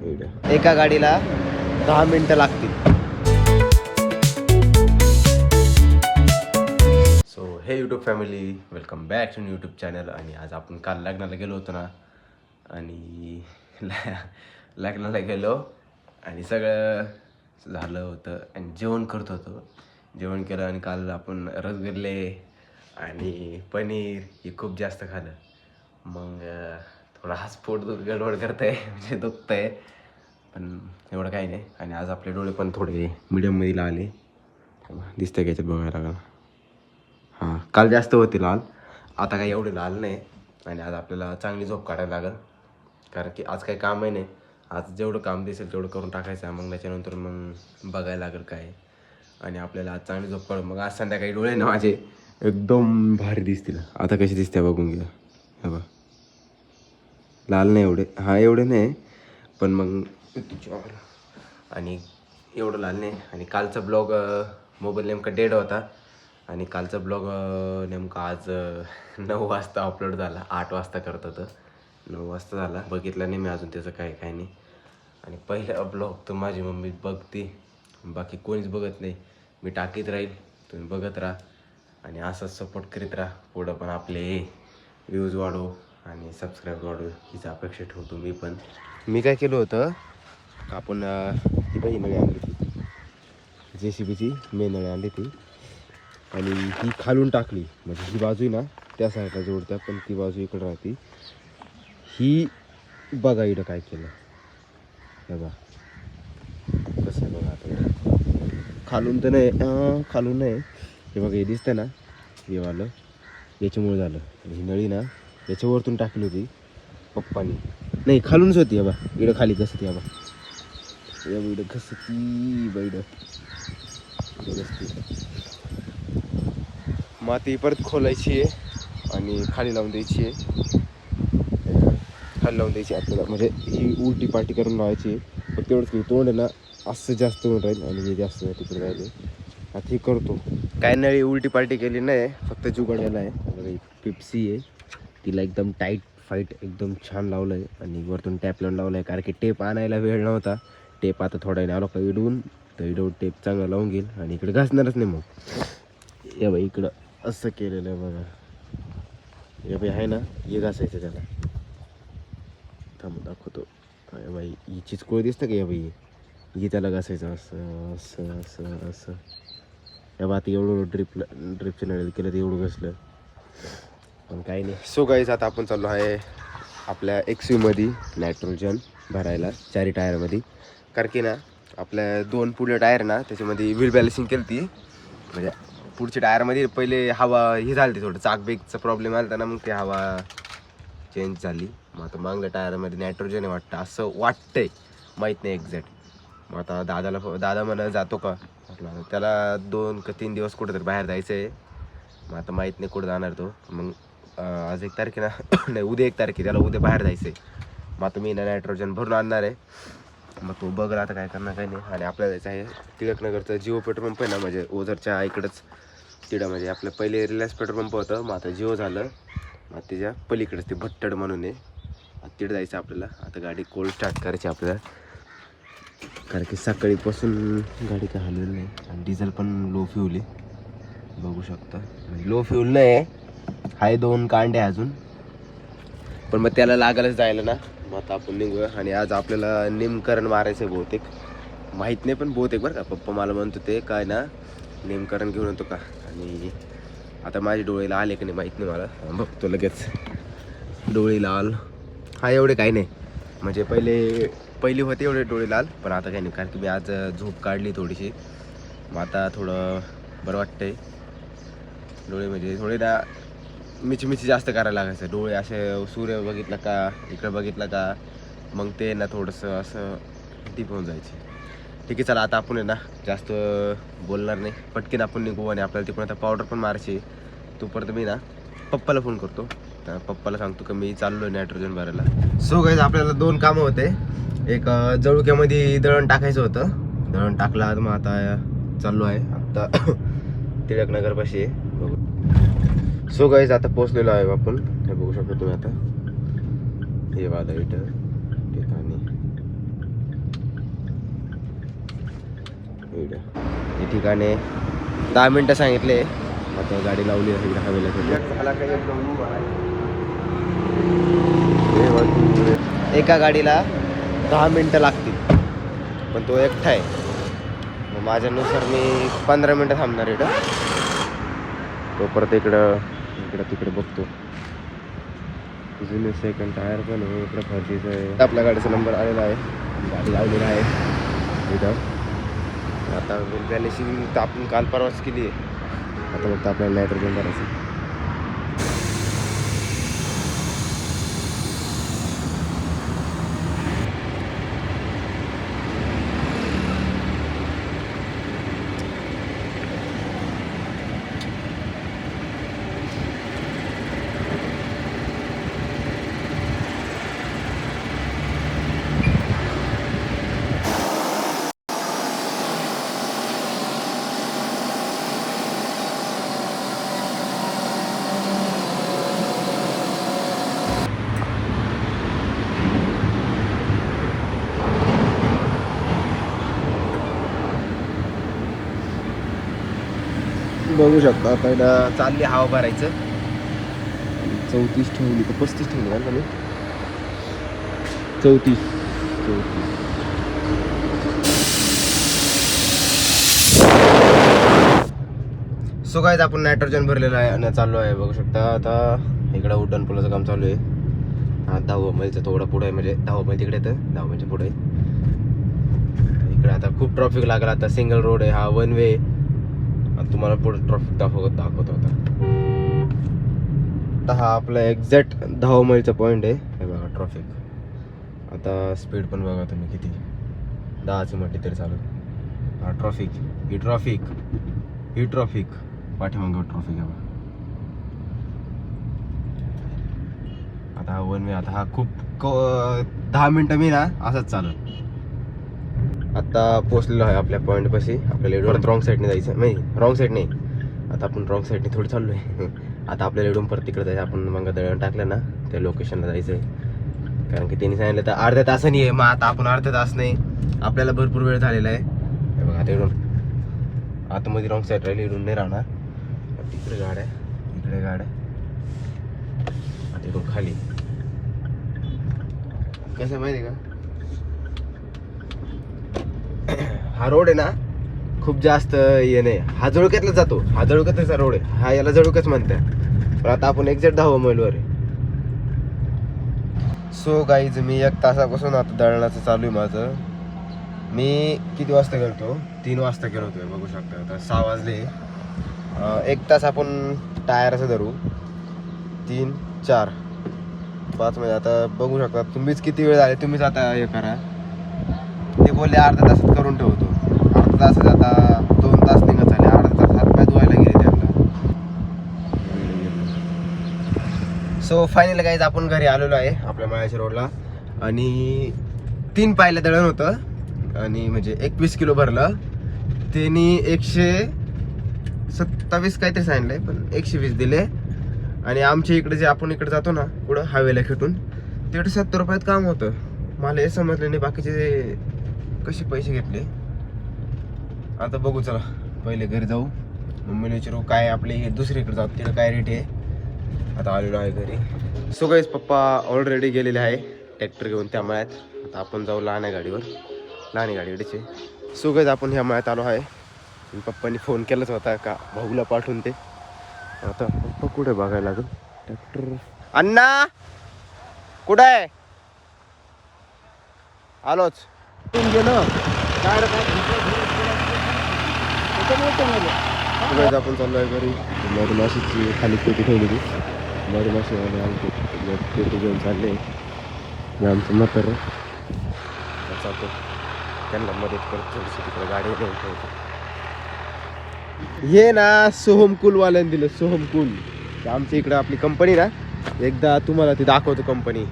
एका गाडीला 10 मिनिटं लागतील. सो हे YouTube family, welcome back to YouTube channel. आणि आज आपण काल लग्नाला गेलो होतो ना, आणि लग्नाला गेलो आणि सगळं झालं होतं आणि जेवण करत होतो. जेवण केलं आणि काल आपण रसगुल्ले आणि पनीर हे खूप जास्त खाल्लं. मग थोडा हा पोट गडबड करतंय, म्हणजे दुखतंय, पण एवढं काही नाही. आणि आज आपले डोळे पण थोडे मीडियममध्ये आले, दिसतंय का याच्यात बघायला लागला. हां, काल जास्त होते लाल, आता काही एवढे लाल नाही. आणि आज आपल्याला चांगली झोप काढायला लागेल, कारण की आज काही कामही नाही. आज जेवढं काम दिसेल तेवढं करून टाकायचं आहे. मग त्याच्यानंतर मग बघायला लागेल काय. आणि आपल्याला आज चांगली झोप काढू. मग आज संध्याकाळी डोळे ना माझे एकदम भारी दिसतील. आता कशी दिसते बघून घ्या. हे बघ, लाल नाही एवढे, हा एवढे नाही, पण मग आणि एवढं लाल नाही. आणि कालचा ब्लॉग मोबाईल नेमका डेड होता, आणि कालचा ब्लॉग नेमका आज 9 वाजता अपलोड झाला. 8 वाजता करत होतं, 9 वाजता झाला. बघितलं नाही मी अजून त्याचं काय नाही. आणि पहिला ब्लॉग तर माझी मम्मी बघते, बाकी कोणीच बघत नाही. मी टाकीत राहील, तुम्ही बघत राहा आणि असंच सपोर्ट करीत राहा. पुढं पण आपले व्ह्यूज वाढव आणि सबस्क्राईब वाढव हीच अपेक्षा ठेवतो मी पण. मी काय केलं होतं, आपण ही बाई नळी आणली ती, JCBची मेन नळी आणली ती, आणि ही खालून टाकली. म्हणजे ही बाजू ना त्या साईडला जोडत्या, पण ती बाजू इकडं राहते. ही बघा इकडं काय केलं, हे बघा कसं बघा. आता खालून तर नाही, खालून नाही, हे बघा हे दिसतं ना, हे वालं याच्यामुळे झालं. आणि ही नळी ना याच्यावरतून टाकली होती पप्पानी, नाही खालूनच होती. बा इकडं खाली कसं ती, बा इकडं कसं ती बैड माती परत खोलायची आहे आणि खाली लावून द्यायची आहे. खाली लावून द्यायची आपल्याला, म्हणजे ही उलटी पाटी करून लावायची आहे. फक्त तेवढंच की तोंड आहे ना असं जास्त होऊन राहील आणि हे जास्त तिकडे राहिले. आता हे करतो. काय नळी उलटी पार्टी केली नाही, फक्त जुगाड्याला आहे. पिप्सी आहे, तिला एकदम टाईट फाईट एकदम छान लावलं आहे. आणि वरतून टॅप लावून लावलं आहे, कारण की टेप आणायला वेळ नव्हता. टेप आता थोडा वेळ आलो का इडवून, तर इडवून टेप चांगला लावून घेईल. आणि इकडे घासणारच नाही. मग या बाई इकडं असं केलेलं आहे बघा. या बाई आहे ना, हे घासायचं त्याला. थांब दाखवतो. या बाई ही चिचकोळ दिसतं का, या बाई ही त्याला घासायचं असं असं असं असं. या बात एवढं ड्रिपच्या नळीला केलं तर एवढं घसलं, पण काही नाही. सो गाईज, आता आपण चाललो आहे आपल्या XV-मध्ये नायट्रोजन भरायला, 4 टायरमध्ये. कारण की ना आपल्या 2 पुढे टायर ना त्याच्यामध्ये व्हील बॅलन्सिंग केली ती. म्हणजे पुढच्या टायरमध्ये पहिले हवा ही झाली, थोडं चाकबेकचा प्रॉब्लेम आला ना, मग ती हवा चेंज झाली. मग आता मागल्या टायरमध्ये नायट्रोजन आहे वाटतं, असं वाटतंय, माहीत नाही एक्झॅक्ट. मग आता दादा मला जातो का म्हटलं, त्याला 2 का 3 दिवस कुठं तरी बाहेर जायचं आहे. मग आता माहीत नाही कुठं जाणार तो. मग आज 1 तारीख ना नाही, उद्या 1 तारीख आहे, त्याला उद्या बाहेर जायचं आहे. मग आता मी ना नायट्रोजन भरून आणणार आहे. मग तो बघला आता काय करणार काय नाही. आणि आपल्याला जायचं आहे टिळकनगरचं जिओ पेट्रोल पंप आहे ना, म्हणजे ओझरच्या इकडंच तिकडं. म्हणजे आपलं पहिले रिलायन्स पेट्रोल पंप होतं, मग आता जिओ झालं. मग त्याच्या पलीकडेच ते भट्टड म्हणून आहे, तिकडे जायचं आपल्याला. आता गाडी कोल्ड स्टार्ट करायची आपल्याला, कारण की सकाळीपासून गाडी काय हलवली नाही. आणि डिझेल पण लो फ्यूल आहे, बघू शकता. म्हणजे लो फ्यूल नाही आहे, 2 कांडे अजून, पण मग त्याला लागायलाच जायला ना. मग आता आपण निघूया. आणि आज आपल्याला नेमकरण मारायचं आहे बहुतेक, माहीत नाही पण बहुतेक बरं का. पप्पा मला म्हणतो ते काय ना नेमकरण घेऊन येतो का. आणि आता माझे डोळे लाल आहे की नाही माहीत नाही मला, बघतो लगेच. डोळे लाल हा एवढे काही नाही, म्हणजे पहिली होते एवढे डोळे लाल, पण आता काही नाही. कारण की मी आज झोप काढली थोडीशी, मग आता थोडं बरं वाटतंय. डोळे म्हणजे थोडे ना मिची जास्त करायला लागायचं. डोळे असे सूर्य बघितला का, इकडं बघितलं का, मग ते ना थोडंसं असं डीप होऊन जायचे. ठीक आहे, चला आता आपण आहे ना जास्त बोलणार नाही, पटकन आपण निघू. आणि आपल्याला तिकडून आता पावडर पण मारायची. तोपर्यंत मी ना पप्पाला फोन करतो, तर पप्पाला सांगतो की मी चाललो आहे नायट्रोजन भरायला. सो गाईज, आपल्याला 2 कामं होते. एक जळुक्यामध्ये दळण टाकायचं होतं, दळण टाकलं. आज मग आता चाललो आहे आता टिळकनगरपाशी आहे, बघू. सो गाईज, आता पोचलेलो आहे आपण, हे बघू शकतो तुम्ही. आता हे वादा इथं ठिकाणी हे ठिकाणे 10 मिनटं सांगितले. आता गाडी लावली आहे इकडे हवेला. एका गाडीला 10 मिनटं लागतील, पण तो एकटा आहे. मग माझ्यानुसार मी 15 मिनटं थांबणार इकडं. तो परत इकडं तिकडे बघतो. जुने सेकंड टायर पण आहे इकडं, फर्जीचं आहे. आपल्या गाडीचा नंबर आलेला आहे, गाडी लावलेला आहे इथं. आता बॅलेन्सिंग तर आपण काल परवाच केली आहे. आता फक्त आपल्याला नायट्रोजन करायचं. बघू शकता आता इकडं चालली हवा भरायचं. 34 ठेवली का 35 ठेवली का मी? 34. सो गाईज आपण नायट्रोजन भरलेलं आहे आणि चाललो आहे. बघू शकता आता इकडं उड्डाण पुलाचं काम चालू आहे. हा 10 मैलचा थोडा पुढे आहे, म्हणजे 10 मैल तिकडे येतं, 10 मैलच्या पुढे. इकडे आता खूप ट्रॉफिक लागला. आता सिंगल रोड आहे, हा 1 वे. तुम्हाला पुढे ट्रॉफिक दाखवतो आता हा आपला एक्झॅक्ट 10 मैलचा पॉईंट आहे. हे बघा ट्रॉफिक. आता स्पीड पण बघा तुम्ही किती, 10ची म्हटली तरी चालत. हा ट्रॉफिक, ही ट्रॉफिक पाठीमागं ट्रॉफिक आहे. आता हा 1 वे. आता हा खूप 10 मिनटं मी ना असंच चालत. आता पोचलेलो आहे आपल्या पॉईंट पाशी. आपल्याला इकडून रॉंग साईडने जायचं नाही, रॉंग साईड नाही. आता आपण रॉंग साईडने थोडी चाललो आहे. आता आपल्याला इकडून परत तिकडे जायचं. आपण मग दळण टाकलं ना त्या लोकेशनला जायचं आहे, कारण की त्यांनी सांगितलं तर अर्ध्या तासाने आहे. मग आता आपण अर्ध्या तास नाही, आपल्याला भरपूर वेळ झालेला आहे. हे बघा आता इकडून आतमध्ये रॉंग साईड राहिली, इकडून नाही राहणार. तिकडे गाड्या, इकडे गाड्या. आता इकडून खाली कसं माहिती आहे का, हा रोड आहे ना खूप जास्त हे नाही. हा जळुक्यातला जातो, हा जळुक्यातला रोड आहे. हा याला जळुक्याच म्हणतात. पण आता आपण एक्झॅक्ट 10 मैलवर आहे. सो गाईज मी 1 तासापासून आता दळणाचं चालू आहे माझं. मी किती वाजता गेलो? 3 वाजता गेलो होतो. बघू शकता आता 6 वाजले. 1 तास आपण टायरचं धरू. 3, 4, 5 म्हणजे आता बघू शकता तुम्हीच किती वेळ झाले. तुम्हीच आता हे करा. ते बोलले अर्ध्या तासात करून ठेवतो. अर्धा तास आता 2 तास निघत झाले. अर्धा तास हातपाय धुवायला गेले त्यांना. सो फायनली गाईज आपण घरी आलेलो आहे आपल्या माळ्याच्या रोडला. आणि 3 पायलं दळण होतं आणि म्हणजे 21 किलो भरलं. त्यांनी 127 काहीतरी सांगितलंय, पण 120 दिले. आणि आमच्या इकडे जे आपण इकडे जातो ना पुढं हायवेला खेटून, तिकडे 70 रुपयात काम होतं. मला हे समजलं नाही बाकीचे कसे पैसे घेतले. आता बघू, चला पहिले घरी जाऊ. मम्मीला विचारू काय आपले दुसरीकडे जाऊ, तिकडे काय रेट आहे. आता आलेलो आहे घरी. सो गाईज पप्पा ऑलरेडी गेलेले आहे ट्रॅक्टर घेऊन त्या मळ्यात. आता आपण जाऊ लहान गाडीवर, लहान गाडीवरचे. सो गाईज आपण ह्या मळ्यात आलो आहे. पप्पांनी फोन केलाच होता का भाऊला पाठवून ते. आता पप्पा कुठे बघायला लागेल ट्रॅक्टर. अण्णा कुठं आहे? आलोच गेलो. आपण चाललो आहे घरी. मधमाशीची खाली पेटी ठेवली होती, मधमाशीवाले आमची पेटी घेऊन चालले. आमचं म्हातारं चालतो, त्यांना मदत करतो थोडीशी. तिकडे गाडी घेऊन ठेवतो. हे ना सोहम कुलवाल्याने दिलं. सोहम कुल आमच्या इकडं आपली कंपनी ना, एकदा तुम्हाला ती दाखवतो कंपनी.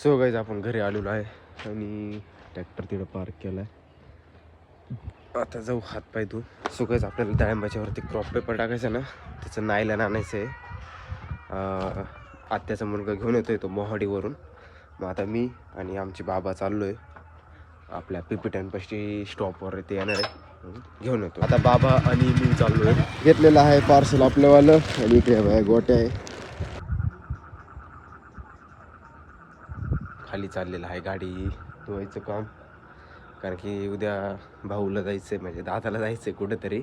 सो गाईज आपण घरी आलेलो आहे आणि ट्रॅक्टर तिकडं पार्क केला आहे. आता जाऊ हातपाय धुवून. सो गाईज आपल्याला डाळिंबाच्या वरती क्रॉप पेपर टाकायचं ना, त्याचं नायलॉन आणायचं आहे. आत्याचा मुलगा घेऊन येतोय तो मोहाडीवरून. मग आता मी आणि आमचे बाबा चाललो आहे आपल्या पिपिटनपाशी स्टॉपवर ते येणार आहे, घेऊन येतो. आता बाबा आणि मी चाललो आहे. घेतलेलं आहे पार्सल आपल्यावालं आणि इकडे बाय गोट्या आहे. खाली चाललेलं आहे गाडी धुवायचं काम, कारण की उद्या भाऊला जायचं आहे, म्हणजे दादाला जायचं आहे कुठेतरी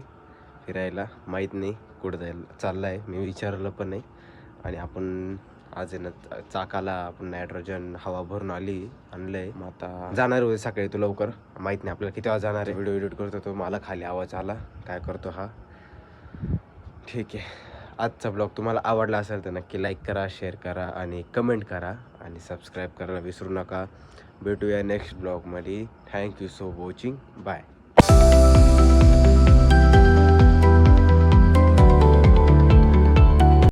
फिरायला. माहीत नाही कुठं जायला चाललं आहे, मी विचारलं पण नाही. आणि आपण आज आहे ना चाकाला आपण नायट्रोजन हवा भरून आणलं आहे. मग आता जाणार होते सकाळी तो लवकर, माहीत नाही आपल्याला किती वाजता जाणार आहे. व्हिडिओ एडिट करतो तो, मला खाली आवाज आला काय करतो हा. ठीक आहे, आजचा ब्लॉग तुम्हाला आवडला असेल तर नक्की लाईक करा, शेअर करा आणि कमेंट करा आणि सबस्क्राईब करायला विसरू नका. भेटूया नेक्स्ट ब्लॉगमध्ये. Thank you so watching, bye.